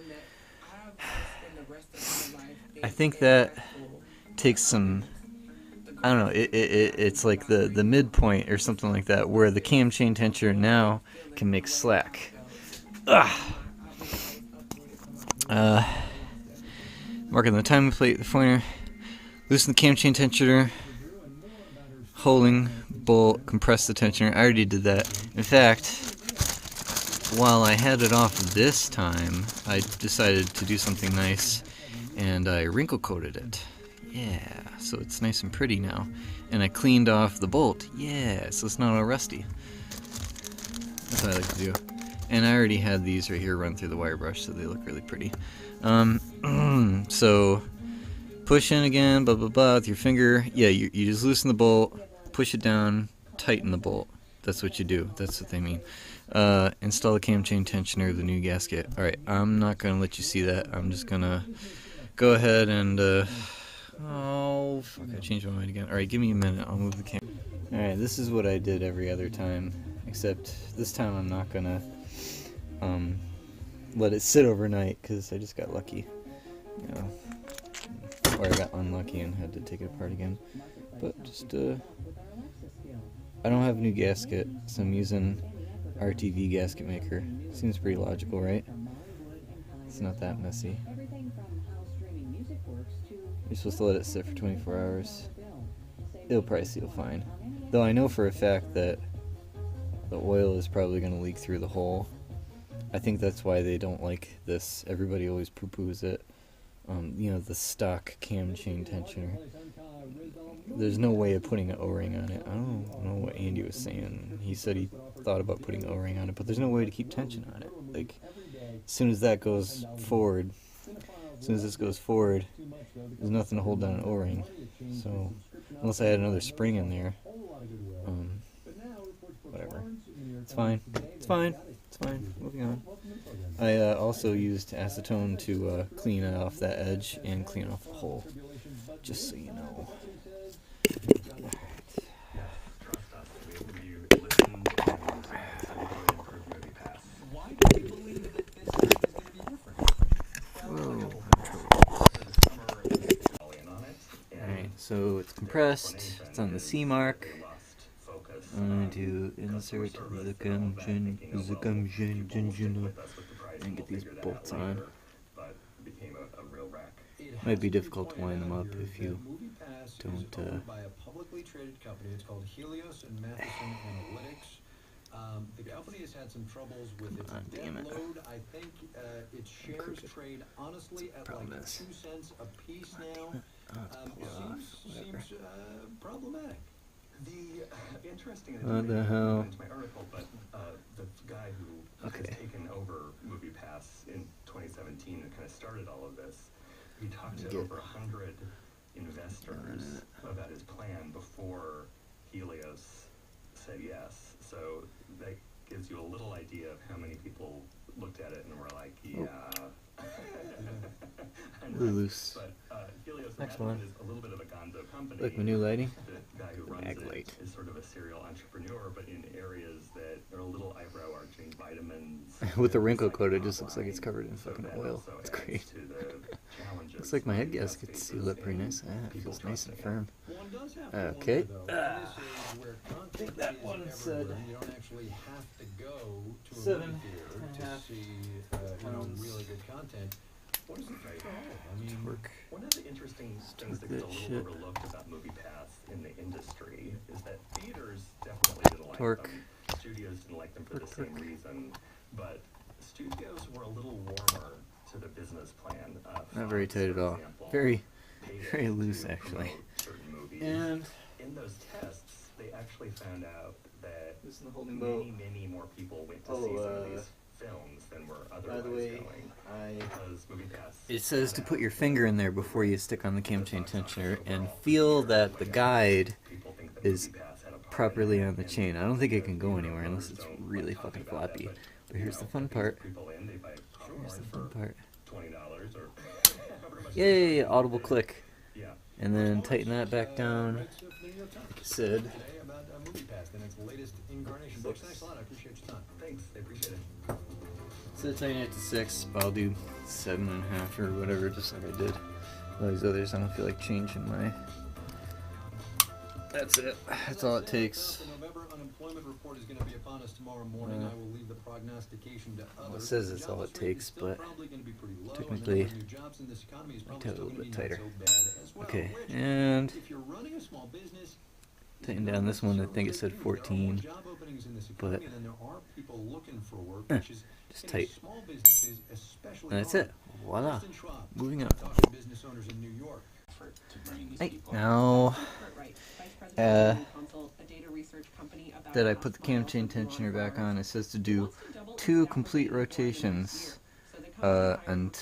I think that takes some, I don't know, it's like the midpoint or something like that, where the cam chain tensioner now can make slack. Marking the timing plate, the pointer, loosen the cam chain tensioner, holding bolt, compress the tensioner. I already did that. In fact, while I had it off this time, I decided to do something nice, and I wrinkle coated it. Yeah, so it's nice and pretty now. And I cleaned off the bolt. Yeah, so it's not all rusty. That's what I like to do. And I already had these right here run through the wire brush, so they look really pretty. So push in again, blah blah blah, with your finger. Yeah, you just loosen the bolt, push it down, tighten the bolt. That's what you do. That's what they mean. Install the cam chain tensioner, the new gasket. Alright, I'm not going to let you see that. I'm just going to go ahead and... oh, fuck, I changed my mind again. Alright, give me a minute. I'll move the camera. Alright, this is what I did every other time. Except this time I'm not going to let it sit overnight, because I just got lucky. You know, or I got unlucky and had to take it apart again. But just, I don't have a new gasket, so I'm using RTV gasket maker. Seems pretty logical, right? It's not that messy. You're supposed to let it sit for 24 hours. It'll probably seal fine. Though I know for a fact that the oil is probably going to leak through the hole. I think that's why they don't like this. Everybody always poo-poos it. You know, the stock cam chain tensioner. there's no way of putting an O-ring on it. I don't know what Andy was saying. He said he thought about putting an O-ring on it, but there's no way to keep tension on it. Like, as soon as that goes forward, as soon as this goes forward, there's nothing to hold down an O-ring. So, unless I had another spring in there, whatever. It's fine. It's fine. It's fine. Moving on. I also used acetone to clean off that edge and clean off the hole, just so you know. Alright, so it's compressed, it's on the C mark. I'm going to insert the gumjun and get these bolts on. Might be difficult to wind them up if you don't by a publicly traded company. It's called Helios and Matheson Analytics. The company has had some troubles with its debt load. I think its shares trade honestly at like 2 cents a piece now. Seems problematic. The interesting what the hell? my article, but the guy who has taken over MoviePass in 2017 and kind of started all of this, he talked to over 100 investors about his plan before Helios said yes. So that gives you a little idea of how many people looked at it and were like, yeah. Loose. But Helios Next one. is a little bit of a gonzo company. Like my new lighting. The guy who runs it is sort of a serial entrepreneur, but in areas that are a little eyebrow arching, vitamins. With the wrinkle coat, it just looks like it's covered in fucking oil. It's great. Looks like my head gasket's sealed up pretty nice. Ah, it feels nice and firm. Okay. I think that one said you don't actually have to go to a 7.5 to see really good content. What is it for? I mean, one of the interesting things that gets a little overlooked about MoviePass in the industry is that theaters definitely didn't like them. Studios didn't like them for the same reason, but studios were a little warmer to the business plan. Not very tight at all. Very loose, actually. And in those tests, they actually found out that many more people went to see some of these films than were otherwise going. Because MoviePass. It says to put your finger in there before you stick on the cam chain tensioner and feel that the guide is properly on the chain. I don't think it can go anywhere unless it's really fucking floppy. But here's the fun part. Here's the fun part. Yay! Audible click. And then tighten that back down. Like I said. So tighten it to 6, but I'll do 7.5 or whatever, just like I did. All these others, I don't feel like changing my. That's it. That's all it takes. The November unemployment report is going to be upon us tomorrow morning. I will leave the prognostication to others. Well, it says it's all it takes, but technically, I tell it a little bit tighter. Okay, and tighten down this one. I think it said 14, but just tight. And that's it. Voila. Moving on. Hey, now that I put the cam chain tensioner back on, it says to do 2 complete rotations, and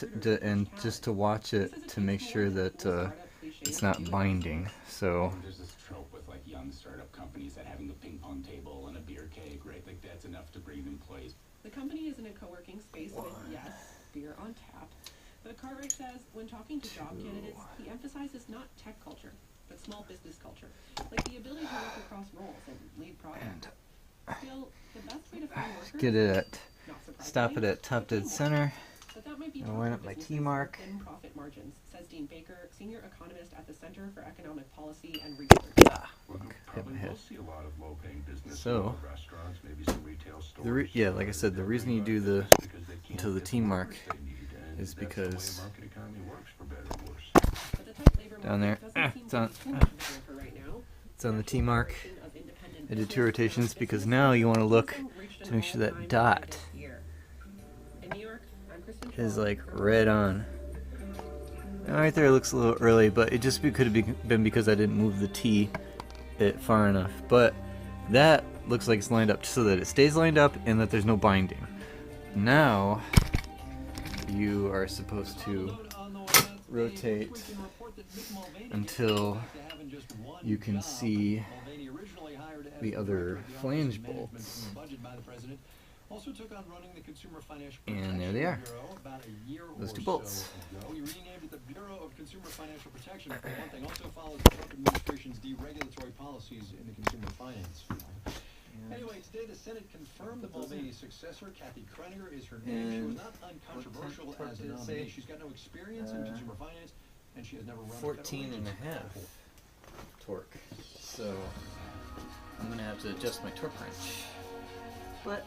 just to watch it to make sure that it's not binding. So there's this trope with like young startup companies that having a ping pong table and a beer keg, right? Like that's enough to bring employees. The company is in a co-working space with, yes, beer on tap. But Cartwright says when talking to job candidates, he emphasizes not tech culture, but small business culture, like the ability to work across roles and lead projects. Still, the best way to find workers, get it at, stop it at top dead center. But that might be I'll line up my T mark. Thin profit margins, says Dean Baker, senior economist at the Center for Economic Policy and Research. Hit my head. See a lot of low-paying business, So, restaurants, maybe some retail stores. yeah, like I said, the reason you do the until the T mark is because down there, it's on the T mark. I did 2 rotations because now you want to look to make sure that dot is like right on. And right there it looks a little early, but it just could have been because I didn't move the T far enough. But that looks like it's lined up so that it stays lined up and that there's no binding. Now you are supposed to rotate until you can see the other flange bolts. And there they are. Those two bolts. He renamed it the Bureau of Consumer Financial Protection. For one thing, also follows the Trump administration's deregulatory policies in the consumer finance field. Anyway, today the Senate confirmed the Mulvaney successor. Kathy Kreninger is her name. She was not uncontroversial as a nominee. She's got no experience in consumer finance, and she has never run 14.5 torque. So I'm gonna have to adjust my torque wrench. But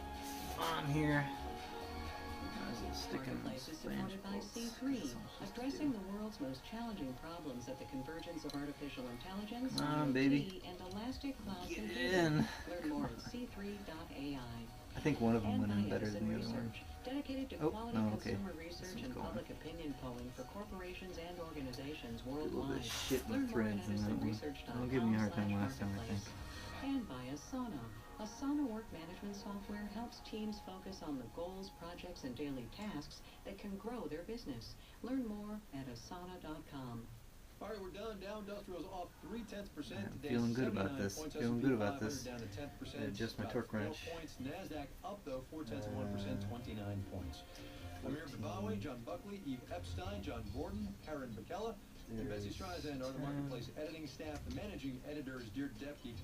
on here, Marketplace is supported by C3, addressing the world's most challenging problems at the convergence of artificial intelligence, baby. and elastic cloud Get computing. in. Learn more at c3.ai. I think one of them went in better than the other one. Dedicated to quality consumer research and public opinion polling for corporations and organizations worldwide. Shit with threads in that one. Don't give me a hard time last time, I think. And by Asana. Asana work management software helps teams focus on the goals, projects, and daily tasks that can grow their business. Learn more at asana.com. All right, we're done. Dow Industrial's off 0.3% today. Feeling good about this. Feeling good about this. Down to 10%. Just my torque wrench. Points. NASDAQ up though 0.4%, 29 points. Amir Babawi, John Buckley, Eve Epstein, John Gordon, Karen Bacella, and Betsy Streisand are the Marketplace editing staff. The managing editor is Dear Depke.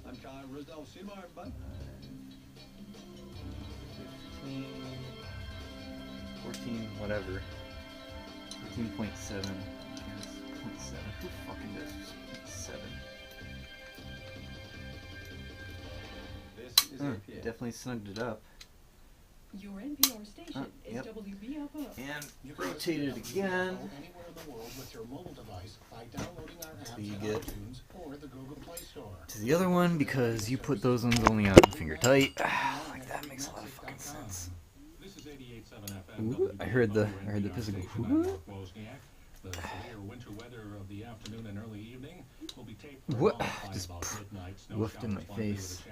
I'm Kyle Risdell. See you tomorrow, everybody. 14, whatever. 14.7. 0.7. Who fucking does 0.7? Definitely snugged it up. Your NPR station is WBFO. And rotate it again. Anywhere in the world with your mobile device by downloading our apps You on get iTunes or the Google Play Store. to the other one because you put those ones only on finger tight. Like that makes a lot of fucking sense. Ooh, I heard the physical. The severe winter weather of the afternoon and early evening will be taped What? Just woofed in my face.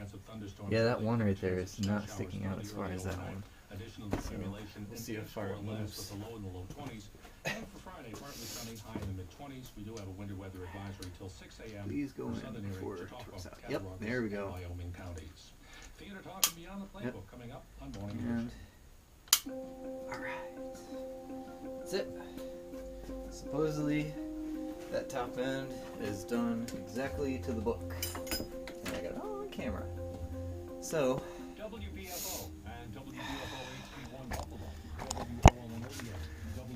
Yeah, that one right there is not sticking out as far as that one. Additional So, accumulation we'll see how far it moves. with a low in the low 20s. And for Friday, partly sunny, high in the mid 20s. We do have a winter weather advisory until 6 a.m. Please go in southern before areas, it Chautauqua, torques out. Yep, there we go. Wyoming counties. Theater Talk and Beyond the Playbook coming up on Morning Edition. Alright. That's it. Supposedly, that top end is done exactly to the book. And I got it all on camera. So, WBFO and WBFO HP1 Buffalo.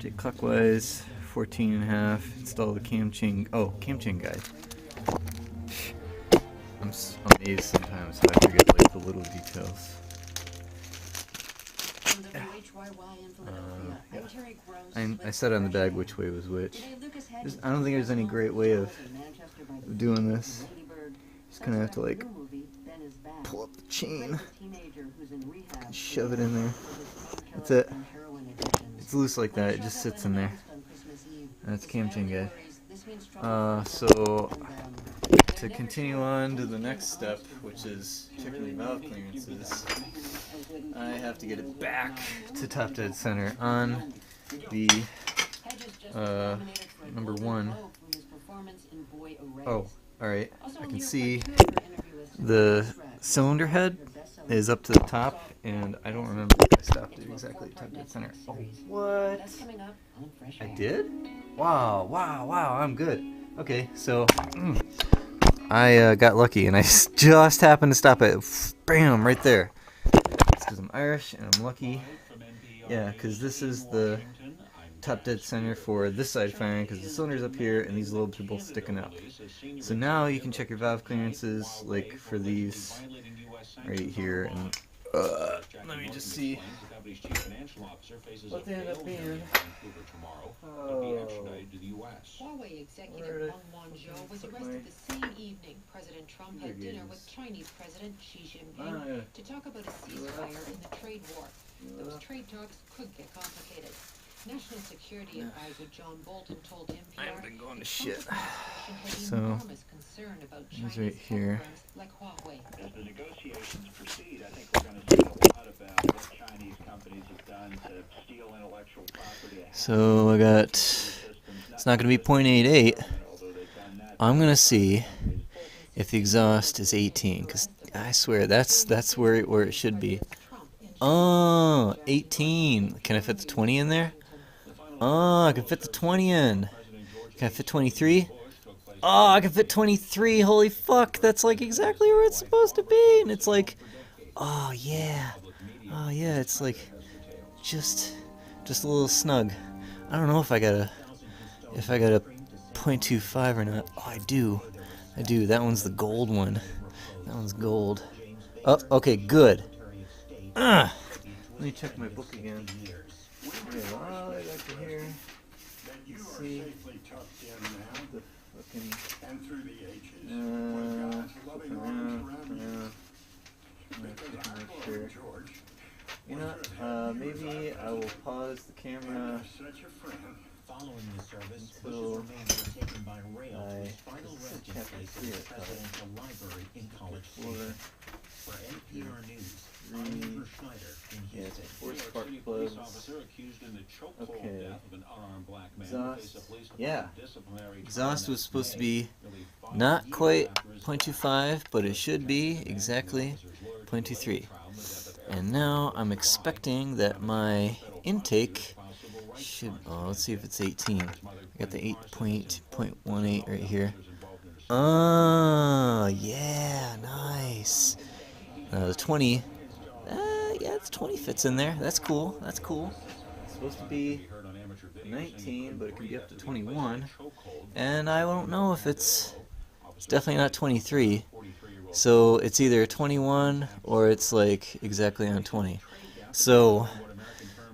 take clockwise, 14.5, install the cam chain. Oh, cam chain guide. I'm amazed sometimes how I forget like the little details. I said on the bag which way was which. I don't think there's any great way of doing this. Just gonna have to like pull up the chain, and shove it in there. That's it. It's loose like that. It just sits in there. That's cam chain guide. So to continue on to the next step, which is checking the valve clearances, I have to get it back to top dead center on the number one. Oh, alright. I can see the cylinder head is up to the top, and I don't remember if I stopped it exactly at top dead center. Oh, what? I did? Wow, I'm good. Okay, so I got lucky, and I just happened to stop it. Bam, right there. It's because I'm Irish, and I'm lucky. Yeah, because this is the top dead center for this side firing, because the cylinder's up here, and these lobes are both sticking up. So now you can check your valve clearances, like for these right here, and let me just see what they end up being. Huawei executive Wang Wanzhou was arrested the same evening President Trump had dinner with Chinese President Xi Jinping to talk about a ceasefire in the trade war. Those trade talks could get complicated. National Security Advisor John Bolton told NPR I haven't been going to the shit. Trump administration has So, enormous concern about he's Chinese right here. programs like Huawei. As the negotiations proceed, I think we're going to see a lot about what Chinese companies have done to steal intellectual property. So I got, it's not going to be 0.88. I'm going to see if the exhaust is 18, because I swear that's where it should be. Oh, 18. Can I fit the 20 in there? Oh, I can fit the 20 in. Can I fit 23? Oh, I can fit 23. Holy fuck, that's like exactly where it's supposed to be. And it's like, oh yeah. Oh yeah, it's like just a little snug. I don't know if I got a 0.25 or not. Oh, I do. That one's the gold one. That one's gold. Oh, okay, good. Let me check my book again. Okay, while I got to here, let's see the fucking You know, maybe I will pause the camera Following the service, until Bush's remains were taken by rail to his I final resting place at the Presidential Library in College Station. For NPR News, I'm Andrew Schneider in Houston. Four New York spark City plugs. police officer accused in the chokehold Okay. death of an unarmed black man Exhaust. faced a police Yeah. department disciplinary Exhaust was supposed to be nearly 5 not years quite after his 0.25, but it should be exactly 0.23. And now I'm expecting that my intake should, oh, let's see if it's 18. I got the 8.18 right here. Oh, yeah, nice. The 20, yeah, it's 20 fits in there. That's cool. That's cool. It's supposed to be 19, but it can be up to 21. And I don't know if it's definitely not 23. So it's either 21 or it's like exactly on 20. So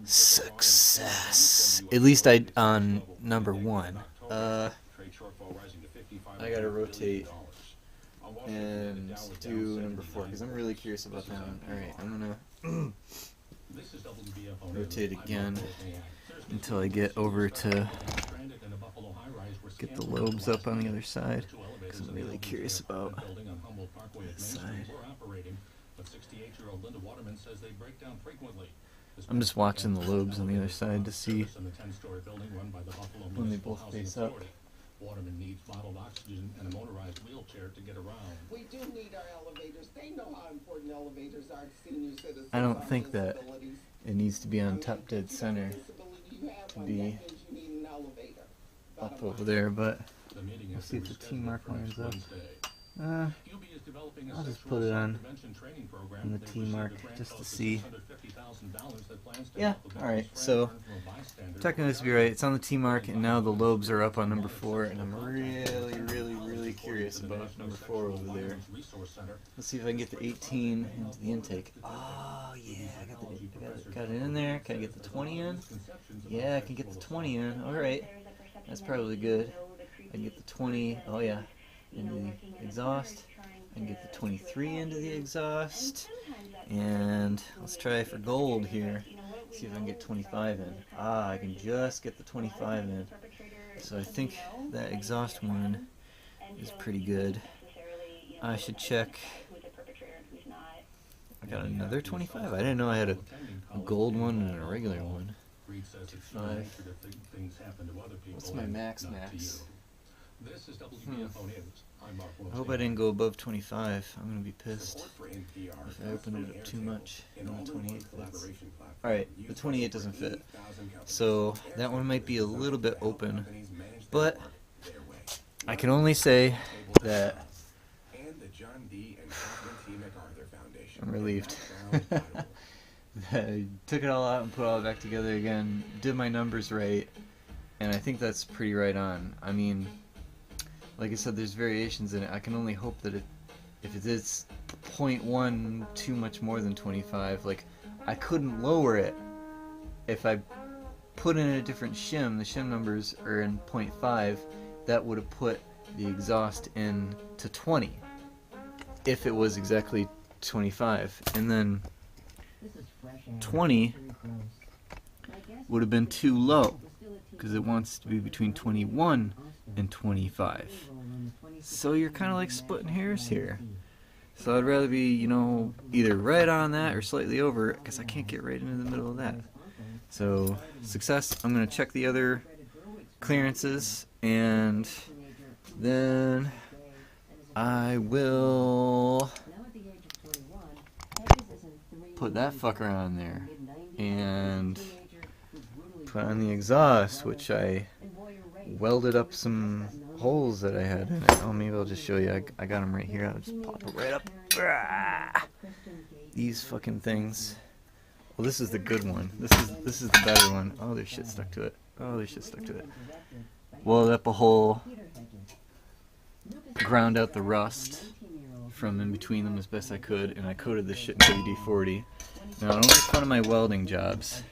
success. At least on number 1. I gotta rotate and do number 4 because I'm really curious about that one. Alright, I'm gonna rotate again until I get over to get the lobes up on the other side because I'm really curious about this side. I'm just watching the lobes on the other side to see when they both face up. Waterman needs bottled oxygen and a motorized wheelchair to get around. We do need our elevators. They know how important elevators are to senior citizens. I don't think that it needs to be on top dead center to be up over there, but we'll see if the T mark lines up. I'll just put it on the T mark just to see. Yeah, alright, so checking this to be right. It's on the T mark, and now the lobes are up on number 4, and I'm really curious about number 4 over there. Let's see if I can get the 18 into the intake. Oh, yeah, I got it in there. Can I get the 20 in? Yeah, I can get the 20 in. Alright, that's probably good. I can get the 20, oh yeah, into the exhaust. I can get the 23 into the exhaust. And let's try for gold here. See if I can get 25 in. Ah, I can just get the 25 in. So I think that exhaust one is pretty good. I should check. I got another 25? I didn't know I had a gold one and a regular one. 25. What's my max? I hope I didn't go above 25. I'm going to be pissed if I open it up too much and the 28 fits. Alright, the 28 doesn't fit. So that one might be a little bit open. But I can only say that I'm relieved. I took it all out and put it all back together again, did my numbers right, and I think that's pretty right on. I mean, like I said, there's variations in it. I can only hope that if it is 0.1 too much more than 25, like, I couldn't lower it. If I put in a different shim, the shim numbers are in 0.5, that would have put the exhaust in to 20, if it was exactly 25. And then 20 would have been too low, because it wants to be between 21 and 25. So you're kind of like splitting hairs here. So I'd rather be, you know, either right on that or slightly over, because I can't get right into the middle of that. So, success. I'm going to check the other clearances, and then I will put that fucker on there, and put on the exhaust, which I welded up some holes that I had in it. Oh, maybe I'll just show you. I got them right here. I'll just pop it right up. These fucking things. Well, this is the good one. This is the better one. Oh, there's shit stuck to it. Oh, there's shit stuck to it. Welded up a hole. Ground out the rust from in between them as best I could, and I coated this shit in WD-40. Now, I don't make fun of my welding jobs,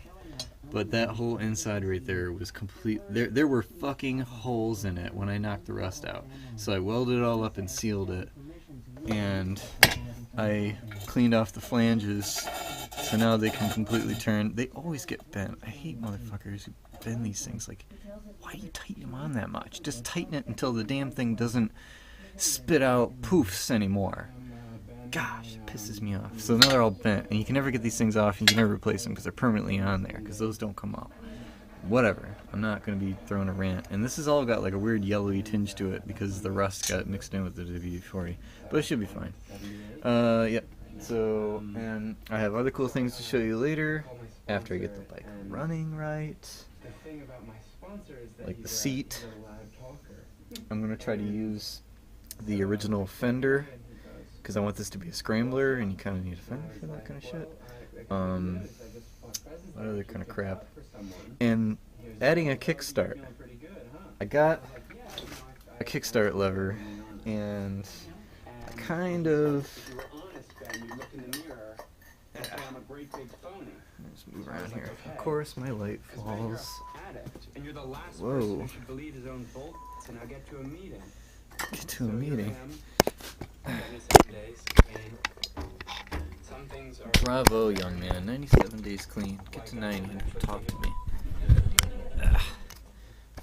but that whole inside right there was complete. There were fucking holes in it when I knocked the rust out. So I welded it all up and sealed it, and I cleaned off the flanges, so now they can completely turn. They always get bent. I hate motherfuckers who bend these things. Like, why do you tighten them on that much? Just tighten it until the damn thing doesn't spit out poofs anymore. Gosh, it pisses me off. So now they're all bent, and you can never get these things off, and you can never replace them because they're permanently on there, because those don't come off. Whatever. I'm not going to be throwing a rant. And this has all got like a weird yellowy tinge to it because the rust got mixed in with the WD-40. But it should be fine. Yep. So, and I have other cool things to show you later after I get the bike running right. Like the seat. I'm going to try to use the original fender, because I want this to be a scrambler, and you kind of need a fender for that kind of shit. What other kind of crap? And adding a kickstart. I got a kickstart lever, and I kind of... Let's move around here. Of course, my light falls. Whoa. Get to a meeting. Bravo, young man. 97 days clean. Get to 90 and talk to me.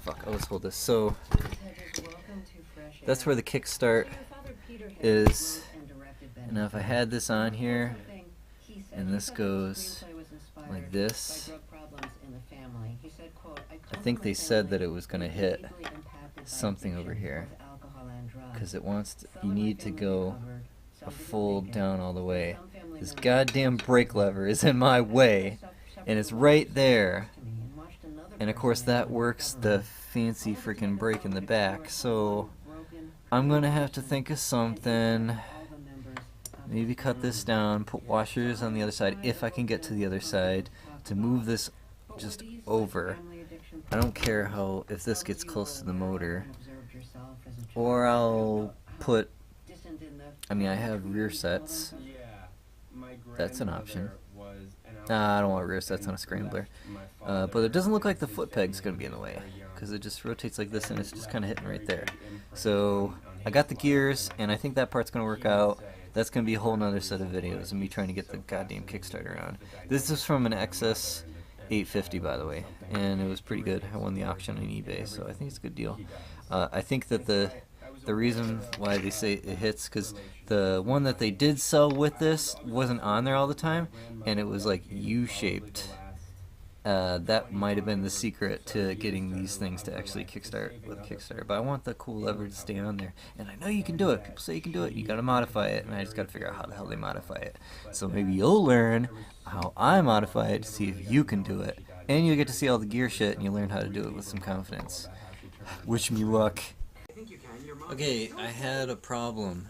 Fuck, I'll just hold this. So, that's where the kickstart is. And now if I had this on here, and this goes like this, I think they said that it was going to hit something over here. Because it wants to, you need to go a full down all the way. This goddamn brake lever is in my way, and it's right there. And of course that works the fancy freaking brake in the back, so I'm gonna have to think of something. Maybe cut this down, put washers on the other side if I can get to the other side to move this just over. I don't care how, if this gets close to the motor. Or I'll put, I mean, I have rear sets. That's an option. Nah, I don't want rear sets on a scrambler. But it doesn't look like the foot peg's going to be in the way, because it just rotates like this and it's just kind of hitting right there. So I got the gears, and I think that part's going to work out. That's going to be a whole nother set of videos of me trying to get the goddamn Kickstarter on. This is from an XS1100, by the way, and it was pretty good. I won the auction on eBay, so I think it's a good deal. I think that the reason why they say it hits, because the one that they did sell with this wasn't on there all the time, and it was like U-shaped. That might have been the secret to getting these things to actually kickstart with Kickstarter. But I want the cool lever to stay on there, and I know you can do it. People say you can do it. You got to modify it, and I just got to figure out how the hell they modify it. So maybe you'll learn how I modify it to see if you can do it, and you'll get to see all the gear shit, and you'll learn how to do it with some confidence. Wish me luck. Okay, I had a problem.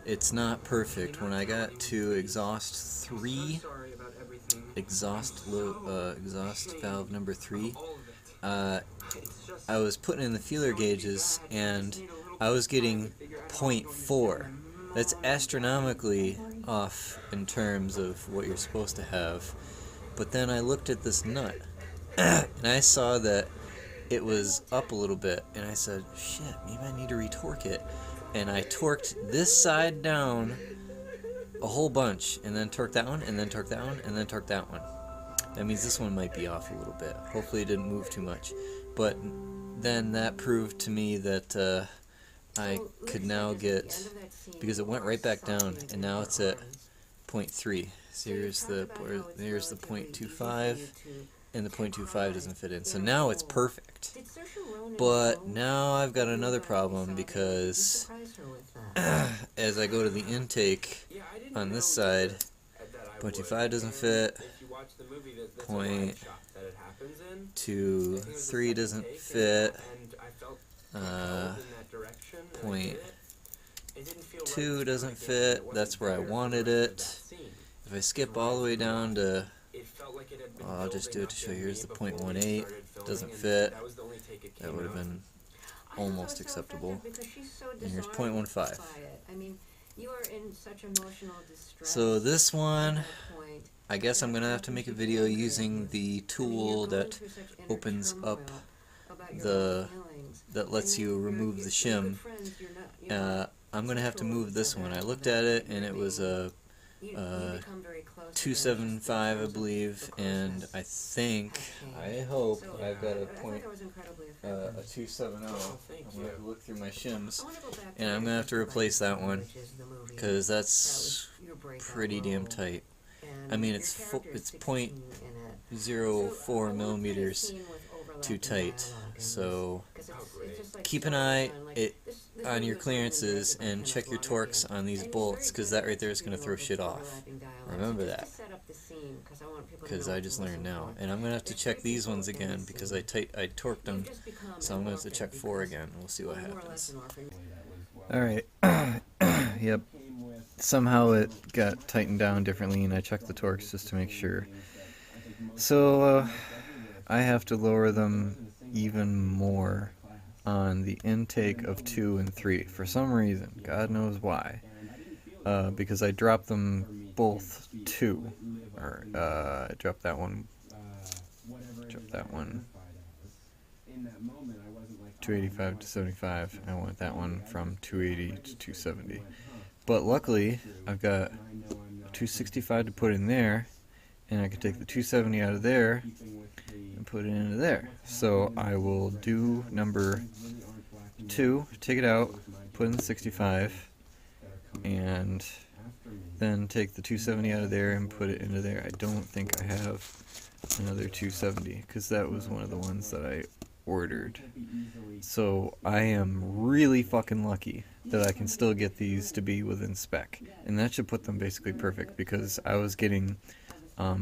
It's not perfect. When I got to exhaust 3, exhaust valve number 3, I was putting in the feeler gauges, and I was getting 0.4. That's astronomically off in terms of what you're supposed to have. But then I looked at this nut, and I saw that it was up a little bit, and I said, shit, maybe I need to retorque it. And I torqued this side down a whole bunch, and then torqued that one, and then torqued that one, and then torqued that one. that means this one might be off a little bit. Hopefully it didn't move too much. But then that proved to me that I could now get, because it went right back down, and now it's at 0.3. So here's the 0.25, and the 0.25 doesn't fit in. So now it's perfect. But now I've got another problem, because as I go to the intake on this side, 0.25 doesn't fit, 0.23 doesn't fit, 0.2 doesn't fit. That's where I wanted it. If I skip all the way down to, I'll just do it to show you. Here's the 0.18, doesn't fit. That would have been almost acceptable. And here's 0.15. So this one, I guess I'm gonna have to make a video using the tool that opens up that lets you remove the shim. I'm gonna have to move this one. I looked at it and it was a 275, I believe, and I hope I've got a 270. I'm gonna have to look through my shims, and I'm gonna have to replace that one because that's pretty damn tight. I mean, it's 0.04 millimeters too tight, so keep an eye on your clearances and check your torques on these bolts, because that right there is going to throw shit off. Remember that, because I just learned now. And I'm going to have to check these ones again because I torqued them, so I'm going to have to check 4 again, and we'll see what happens. Alright, yep, somehow it got tightened down differently, and I checked the torques just to make sure. So I have to lower them even more on the intake of 2 and 3 for some reason. God knows why. Because I dropped them both 2. Or I dropped that one. 285 to 75. I want that one from 280 to 270. But luckily, I've got 265 to put in there, and I can take the 270 out of there and put it into there. So I will do number 2, take it out, put in the 65, and then take the 270 out of there and put it into there. I don't think I have another 270 because that was one of the ones that I ordered. So I am really fucking lucky that I can still get these to be within spec, and that should put them basically perfect, because I was getting I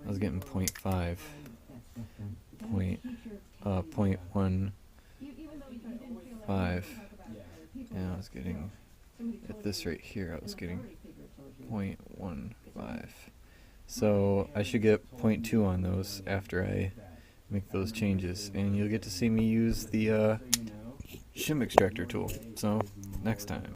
was getting 0.5, 0.15, and I was getting, at this right here, I was getting 0.15. So I should get 0.2 on those after I make those changes, and you'll get to see me use the shim extractor tool. So next time.